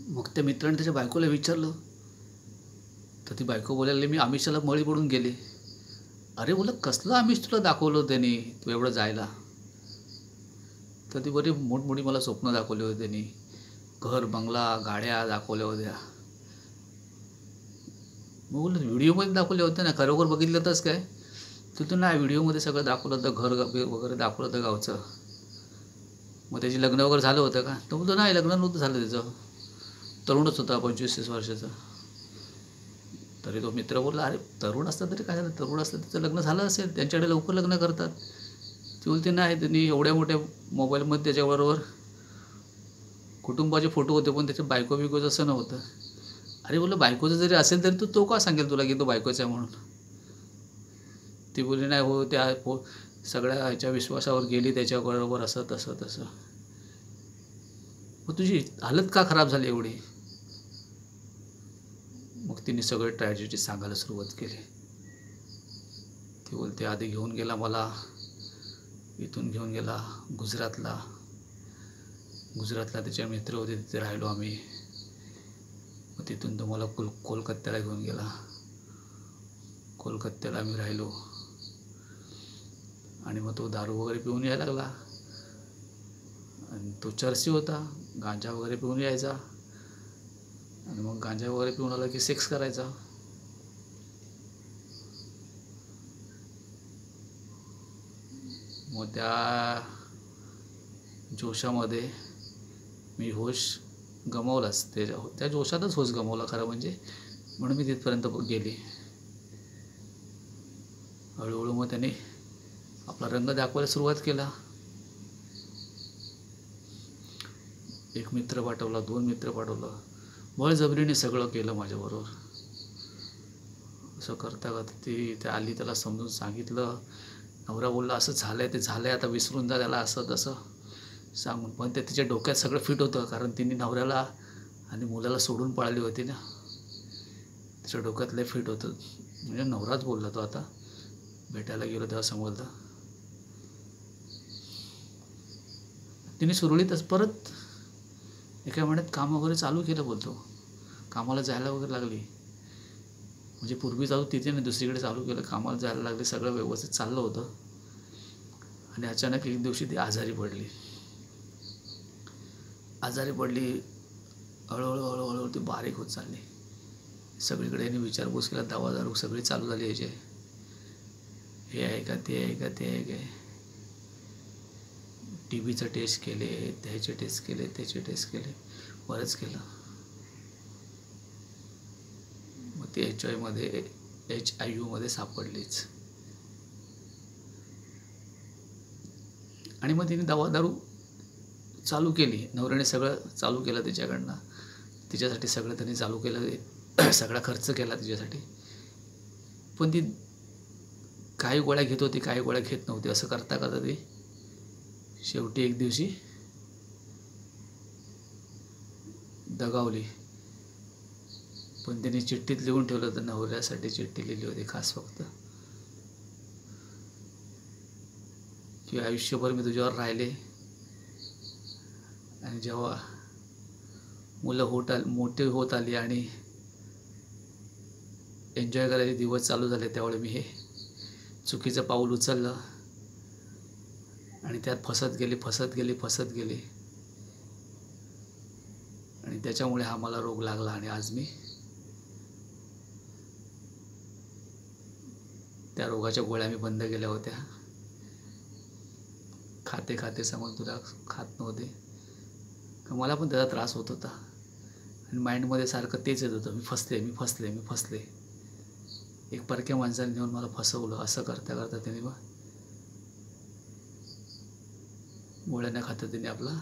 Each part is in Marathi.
मग त्या मित्राने त्याच्या बायकोला विचारलं, तर ती बायको बोलायला लागली, "मी आमिषाला बळी पडून गेले." अरे बोललं, "कसलं आमिष तुला दाखवलं त्यांनी तू एवढं जायला?" तर ती बरी मोठमोठी मला स्वप्न दाखवली होती त्यांनी. घर, बंगला, गाड्या दाखवल्या होत्या. मग बोललो, "व्हिडिओमध्ये दाखवले होते ना, खरोखर बघितलं होतंस काय?" तर नाही, व्हिडिओमध्ये सगळं दाखवलं होतं, घर वगैरे दाखवलं होतं गावचं. मग त्याची लग्न वगैरे झालं होतं का? तो बोलतो, "नाही, लग्न नव्हतं झालं त्याचं. तरुणच होता, 25-30 वर्षाचा." तरी तो मित्र बोलला, "अरे तरुण असतं तरी काय झालं? तरुण असलं त्याचं लग्न झालं असेल, त्यांच्याकडे लवकर लग्न करतात." ती बोलते, "नाही, त्यांनी एवढ्या मोठ्या मोबाईलमध्ये त्याच्याबरोबर कुटुंबाचे फोटो होते, पण त्याच्या बायको-बियकोचं असं नव्हतं." अरे बोललं, "बायकोचं जरी असेल तरी तो का सांगेल तुला की तो बायकोचा आहे म्हणून?" ती बोलली, "नाही हो, त्या सगळ्या ह्याच्या विश्वासावर गेली त्याच्याबरोबर, असं तसं तसं." "मग तुझी हालत का खराब झाली एवढी?" मग तिने सगळं ट्रॅजेडी सांगायला सुरुवात केली. ती बोलते, "आधी घेऊन गेला मला, इथून घेऊन गेला गुजरातला. गुजरातला त्याचे मित्र होते, तिथे राहिलो आम्ही. मग तिथून तो मला कोलकात्याला घेऊन गेला. कोलकात्याला आम्ही राहिलो. आणि मग तो दारू वगैरे पिऊन यायला लागला. आणि तो चर्ची होता, गांजा वगैरे पिऊन यायचा. आणि मग गांजा वगैरे पिऊन आला की सेक्स करायचा." मग त्या जोशामध्ये मी होश गमावलाच. त्या जोशातच होश गमावला खरं म्हणजे. म्हणून मी तिथपर्यंत गेली. हळूहळू मग त्याने आपला रंग दाखवायला सुरुवात केला. एक मित्र पाठवला, 2 मित्र पाठवलं. बळजबरीने सगळं केलं माझ्याबरोबर. असं करता करता ती आली, त्याला समजून सांगितलं. नवरा बोलला, "असं झालंय ते झालंय, आता विसरून जा त्याला," असं तसं सांगून. पण ते तिच्या डोक्यात सगळं फिट होतं, कारण तिने नवऱ्याला आणि मुलाला सोडून पळाली होती ना. तिच्या डोक्यात लय फिट होतं. म्हणजे नवराच बोलला तो आता. भेटायला गेलो तेव्हा समजलं. तिने सुरळीतच परत एका महिन्यात काम वगैरे चालू केलं बोलतो. कामाला जायला वगैरे लागली. म्हणजे पूर्वी चालू तिथे नाही, दुसरीकडे चालू केलं. कामाला जायला लागले, सगळं व्यवस्थित चाललं होतं. आणि अचानक एक दिवशी ती आजारी पडली. हळूहळू हळूहळू ती बारीक होत चालली. सगळीकडे यांनी विचारपूस केला, दवा दारू सगळी चालू झाली याचे. हे आहे का, ते आहे का, ते आहे काय. TBचं टेस्ट केले, त्याचे टेस्ट केले, त्याचे टेस्ट केले, बरंच केलं. मग ती HIV मध्ये सापडलीच. आणि मग तिने दवा दारू चालू केली. नवऱ्याने सगळं चालू केलं तिच्याकडनं. तिच्यासाठी सगळं त्यांनी चालू केलं, सगळा खर्च केला तिच्यासाठी. पण ती काही गोळ्या घेत होती, काही गोळ्या घेत नव्हती. असं करता करता ती शेवटी एक दिवशी दगावली. पण त्यांनी चिठ्ठीत लिहून ठेवलं होतं, नवऱ्यासाठी चिठ्ठी लिहिली होती खास फक्त, की आयुष्यभर मी तुझ्यावर राहिले. आणि जेव्हा मुलं मोठी होत आली आणि एन्जॉय करायचे दिवस चालू झाले, त्यावेळी मी हे चुकीचं पाऊल उचललं. आणि त्यात फसत गेली. आणि त्याच्यामुळे हा मला रोग लागला. आणि आज मी त्या रोगाच्या गोळ्या मी बंद केल्या होत्या. खाते समोर तुला खात नव्हते. मला पण त्याचा त्रास होत होता. आणि माइंडमध्ये सारखं तेच येत होतं, मी फसले. एक परक्या माणसाने नेऊन मला फसवलं. असं करता करता त्याने मग गोळ्या न खाता त्याने आपला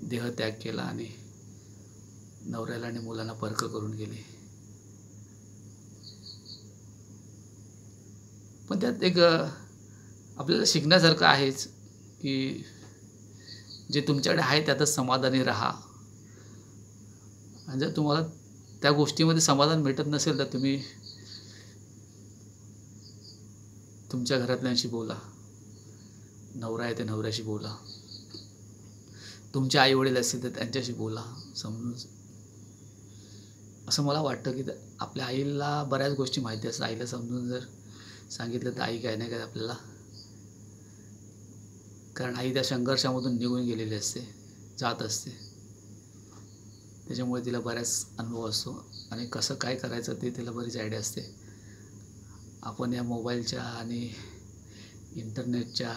देहत्याग केला आणि नवऱ्याला आणि मुलांना परक करून गेली. पण त्यात एक आपल्याला शिकण्यासारखं आहेच, की जे तुमच्याकडे आहे त्यातच समाधानी राहा. आणि जर तुम्हाला त्या गोष्टीमध्ये समाधान भेटत नसेल, तर तुम्ही तुमच्या घरातल्यांशी बोला. नवरा आहे ते नवऱ्याशी बोला. तुमचे आईवडील असतील तर त्यांच्याशी बोला समजून. असं मला वाटतं की आपल्या आईला बऱ्याच गोष्टी माहिती असतात. आईला समजून जर सांगितलं तर आई काय नाही काय आपल्याला, कारण आई त्या संघर्षामधून निघून गेलेली असते, जात असते. त्याच्यामुळे तिला बऱ्याच अनुभव असतो आणि कसं काय करायचं ते तिला बरीच आयडिया असते. आपण या मोबाईलच्या आणि इंटरनेटच्या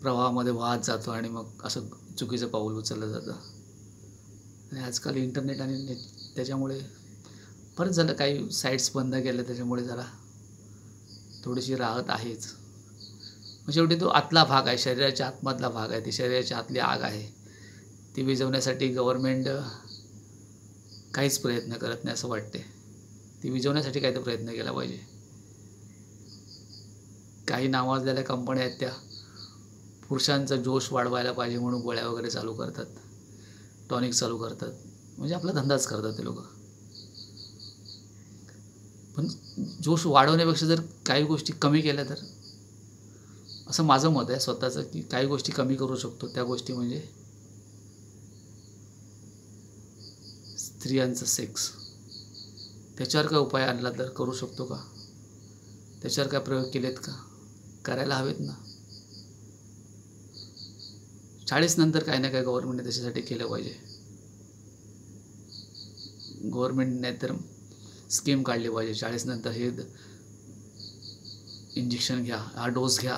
प्रवाहामध्ये वाहत जातो आणि मग असं चुकीचं पाऊल उचललं जातं. आणि आजकाल इंटरनेट आणि नेट त्याच्यामुळे बरंच झालं, काही साईट्स बंद केल्या त्याच्यामुळे जरा थोडीशी राहत आहेच. मग शेवटी तो आतला भाग आहे, शरीराच्या आतमधला भाग आहे, ती शरीराच्या आतली आग आहे, ती विझवण्यासाठी गव्हर्मेंट काहीच प्रयत्न करत नाही असं वाटते. ती विझवण्यासाठी काही तर प्रयत्न केला पाहिजे. काही नावाजलेल्या कंपन्या आहेत त्या पुरुषांचा जोश वाढवायला पाहिजे म्हणून गोळ्या वगैरे चालू करतात, टॉनिक चालू करतात, म्हणजे आपला धंदाच करतात ते लोक. पण जोश वाढवण्यापेक्षा जर काही गोष्टी कमी केल्या तर, असं माझं मत आहे स्वतःचं, की काही गोष्टी कमी करू शकतो. त्या गोष्टी म्हणजे स्त्रियांचं सेक्स. त्याच्यावर काय उपाय आणला तर करू शकतो का? त्याच्यावर काय प्रयोग केलेत का? करायला हवेत ना. 40 नंतर काही ना काही गव्हर्नमेंटने त्याच्यासाठी केलं पाहिजे. गव्हर्नमेंटने तर स्कीम काढली पाहिजे, 40 नंतर हे इंजेक्शन घ्या, हा डोस घ्या.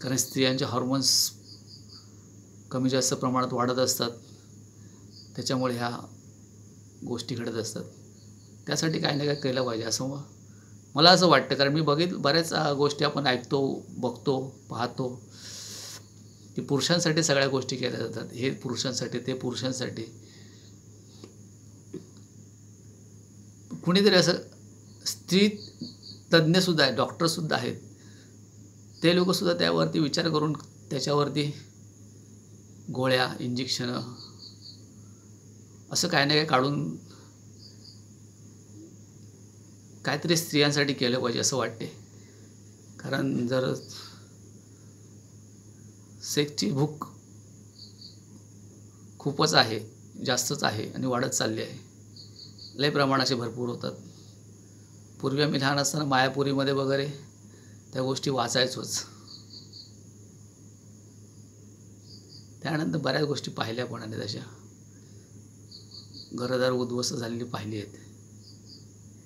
कारण स्त्रियांचे हॉर्मोन्स कमी जास्त प्रमाणात वाढत असतात, त्याच्यामुळे ह्या गोष्टी घडत असतात. त्यासाठी काही ना काही केलं पाहिजे असं मला असं वाटतं. कारण मी बऱ्याच गोष्टी आपण ऐकतो, बघतो, पाहतो की पुरुषांसाठी सगळ्या गोष्टी केल्या जातात. हे पुरुषांसाठी, ते पुरुषांसाठी. कुणीतरी असं स्त्री तज्ज्ञसुद्धा आहे, डॉक्टरसुद्धा आहेत, ते लोकंसुद्धा त्यावरती विचार करून त्याच्यावरती गोळ्या, इंजेक्शनं असं काही ना काही काढून काहीतरी स्त्रियांसाठी केलं पाहिजे असं वाटते. कारण जर सेक्सची भूक खूपच आहे, जास्तच आहे आणि वाढत चालली आहे. लय प्रमाणाचे भरपूर होतात. पूर्वी आम्ही लहान असताना मायापुरीमध्ये वगैरे त्या गोष्टी वाचायचोच. त्यानंतर बऱ्याच गोष्टी पाहिल्या पण आणि तशा घरदार उद्ध्वस्त झालेली पाहिली आहेत.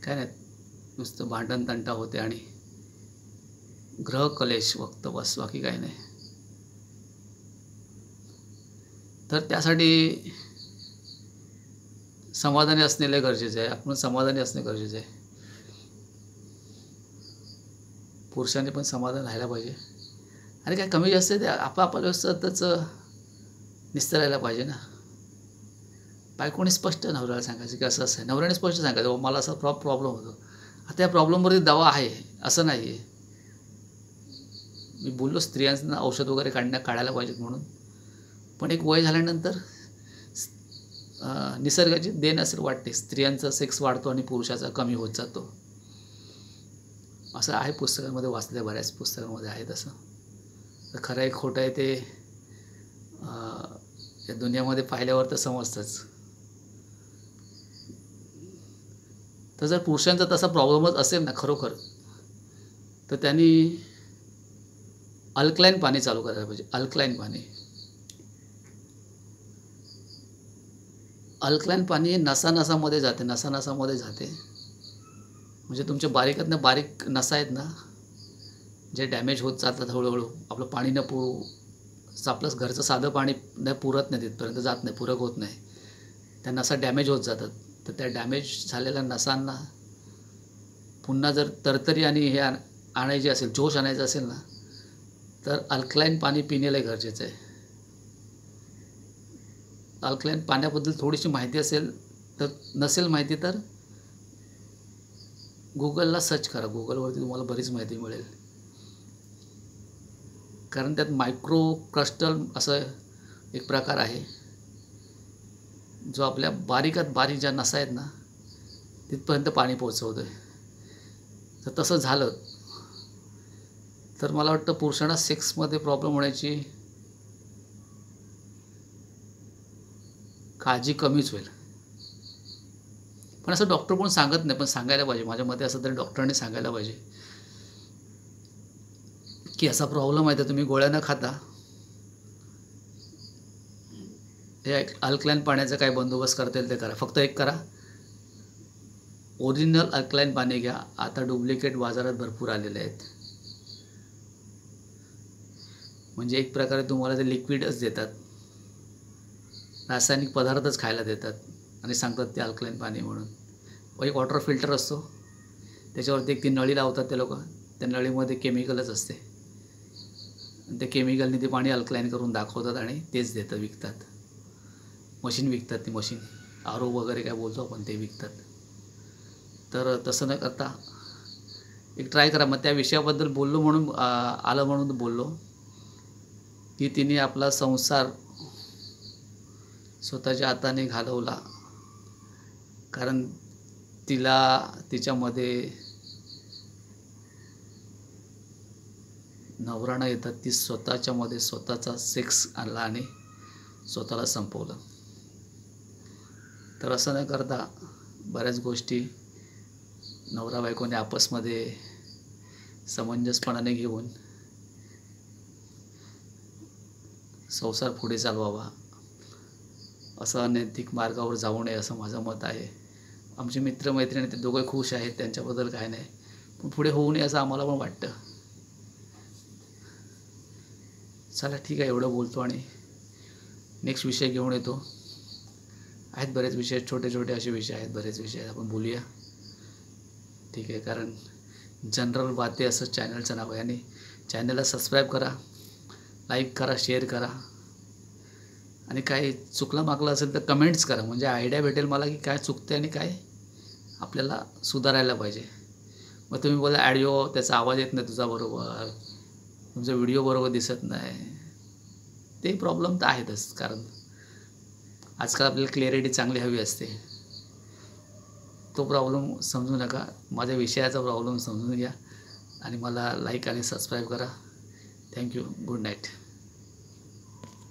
काय नाही, नुसतं भांडण तंटा होते आणि ग्रहकलेश फक्त, बस, बाकी काही नाही. तर त्यासाठी समाधानी असणे लय गरजेचं आहे. आपण समाधानी असणे गरजेचं आहे. पुरुषांनी पण समाधान राहायला पाहिजे. आणि काय कमी जास्त ते आपापल्या व्यवस्थातच निस्तरायला पाहिजे ना. बायकोणी स्पष्ट नवऱ्याला सांगायचं की असं असं आहे. नवऱ्याने स्पष्ट सांगायचं मला असा प्रॉब्लेम होतो. आता या प्रॉब्लेमवरती दवा आहे असं नाही आहे. मी बोललो स्त्रियांना औषध वगैरे काढायला पाहिजेत म्हणून, पण एक वय झाल्यानंतर निसर्गाची देण असं वाटते. स्त्रियांचा सेक्स वाढतो आणि पुरुषाचा कमी होत जातो. असं आहे, पुस्तकांमध्ये वाचलं, बऱ्याच पुस्तकांमध्ये आहे तसं. तर खरं आहे खोटं आहे ते या दुनियामध्ये पाहिल्यावर तर समजतंच. तर जर पुरुषांचा तसा प्रॉब्लेमच असेल ना खरोखर, तर त्यांनी अल्कलाईन पाणी चालू करायला पाहिजे. अल्कलाईन पाणी. अल्कलाईन पाणी नसामध्ये जाते, नसामध्ये जाते. म्हणजे तुमच्या बारीकातनं बारीक नसा आहेत ना, जे डॅमेज होत जातात हळूहळू. आपलं पाणी न आपलं घरचं साधं पाणी नाही पुरत नाही, तिथपर्यंत जात नाही, पूरक होत नाही. त्या नसा डॅमेज होत जातात. तर त्या डॅमेज झालेल्या नसांना पुन्हा जर तरतरी आणि हे आणायचे असेल, जोश आणायचा असेल ना, तर अल्कलाईन पाणी पिणे लय गरजेचं आहे. अल्कलाईन पाण्याबद्दल थोडीशी माहिती असेल तर, नसेल माहिती तर गुगलला सर्च करा. गुगलवरती तुम्हाला बरीच माहिती मिळेल. कारण त्यात मायक्रो क्रिस्टल असं एक प्रकार आहे, जो आपल्या बारीकात बारीक ज्या नसा आहेत ना तिथपर्यंत पाणी पोहोचवतो आहे. तर तसं झालं तर मला वाटतं पुरुषांना सेक्समध्ये प्रॉब्लेम होण्याची काळजी कमीच होईल. पण असं डॉक्टर कोण सांगत नाही, पण सांगायला पाहिजे. माझ्या मते असं तरी डॉक्टरांनी सांगायला पाहिजे की असा प्रॉब्लेम आहे, तर तुम्ही गोळ्या न खाता हे अल्कलाईन पाण्याचा काय बंदोबस्त करता येईल ते करा. फक्त एक करा, ओरिजिनल अल्कलाईन पाणी घ्या. आता डुप्लिकेट बाजारात भरपूर आलेले आहेत. म्हणजे एक प्रकारे तुम्हाला ते लिक्विडच देतात, रासायनिक पदार्थच खायला देतात आणि सांगतात ते अल्कलाईन पाणी म्हणून. एक वॉटर फिल्टर असतो, त्याच्यावरती एक ती नळी लावतात ते लोक. त्या नळीमध्ये केमिकलच असते, त्या केमिकलने ते पाणी अल्कलाईन करून दाखवतात आणि तेच देतात, विकतात. मशीन विकतात, ती मशीन आरो वगैरे काय बोलतो आपण, ते विकतात. तर तसं न करता एक ट्राय करा. मग त्या विषयाबद्दल बोललो म्हणून आलं म्हणून बोललो की तिने आपला संसार स्वतःच्या हाताने घालवला, कारण तिला तिच्यामध्ये नवरा न येतात ती स्वतःच्यामध्ये स्वतःचा सेक्स आणला आणि स्वतःला संपवलं. तर असं न करता बऱ्याच गोष्टी नवरा बायकोने आपसमध्ये समंजसपणाने घेऊन संसार पुढे चालवावा. असं अनैतिक मार्गावर जाऊ नये असं माझं मत आहे. आमचे मित्रमैत्रिणी ते दोघे खुश आहेत, त्यांच्याबद्दल काय नाही, पण पुढे होऊ नये असं आम्हाला पण वाटतं. चला ठीक आहे, एवढं बोलतो आणि नेक्स्ट विषय घेऊन येतो. आहेत बरेच विषय, छोटे छोटे असे विषय आहेत, बरेच विषय आपण बोलूया. ठीक आहे, कारण जनरल बातें असं चॅनलचं नाव आहे. आणि चॅनलला सबस्क्राईब करा, लाईक करा, शेअर करा, आणि काय चुकलं मागलं असेल तर कमेंट्स करा. म्हणजे आयडिया भेटेल मला की काय चुकते आणि काय आपल्याला सुधारायला पाहिजे. मग तुम्ही बोला ॲडिओ त्याचा आवाज येत नाही तुझा बरोबर, तुमचा व्हिडिओ बरोबर दिसत नाही, ते प्रॉब्लेम तर आहेतच. कारण आजकाल आपल्याला क्लिअरिटी चांगली हवी असते. तो प्रॉब्लेम समजू नका, माझ्या विषयाचा प्रॉब्लेम समजून घ्या आणि मला लाईक आणि सबस्क्राईब करा. थँक्यू. Good night.